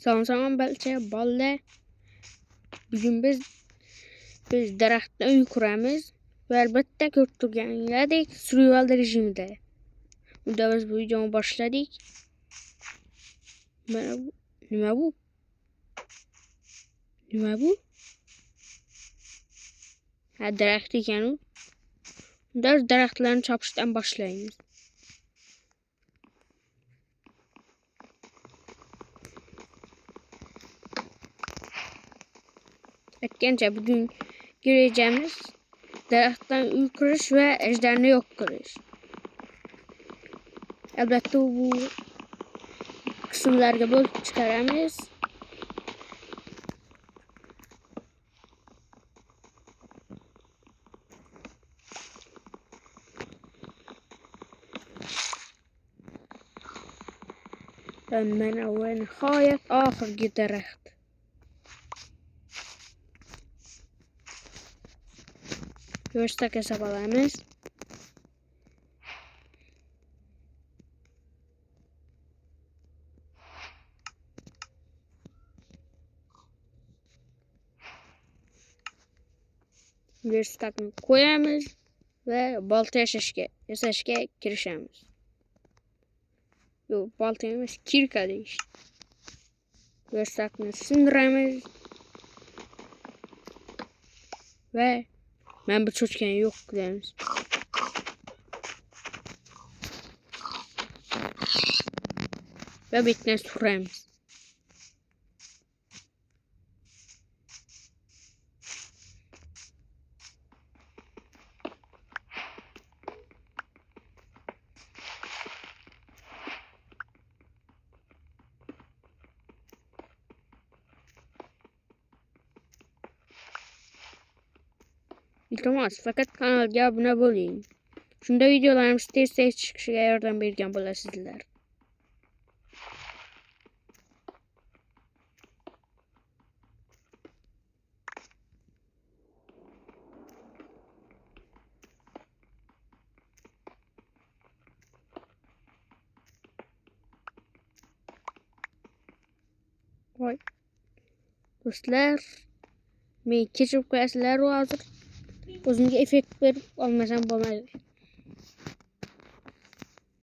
Salam belki balle. Bugün biz daraxtda uy quramiz ve albatta ko'rib turganingizdek survival rejimida. Unda biz bu videoni boshladik. Mana bu nima bu? Nima bu? Ha, daraxt ekan u. Unda daraxtlarni chopishdan boshlaymiz. Aytgancha bugun göreceğimiz daraxtdan uy qurish ve ejderni yo'q qilish. Albatta bu qismlarga bo'lib chiqaramiz. Mana ve nihoyat oxirgi daraxt. Yo'shtak hisoblaymiz. Yo'shtakni qo'yamiz ve balta yasashga kirishamiz. Yo'q, balta emas, kirka deyish. Yo'shtakni sindiramiz ve men bu cho'chkani yo'q qilamiz. Ve bitne suramiz. İltimos, fakat kanalga abone bo'ling. Shunda videolarimiz tez chiqishiga yordam bergan bo'lasizlar. Voy. Do'stlar, men kechirib qo'yasizlar hozir. O'zimga effekt berib olmasam bo'lmaydi.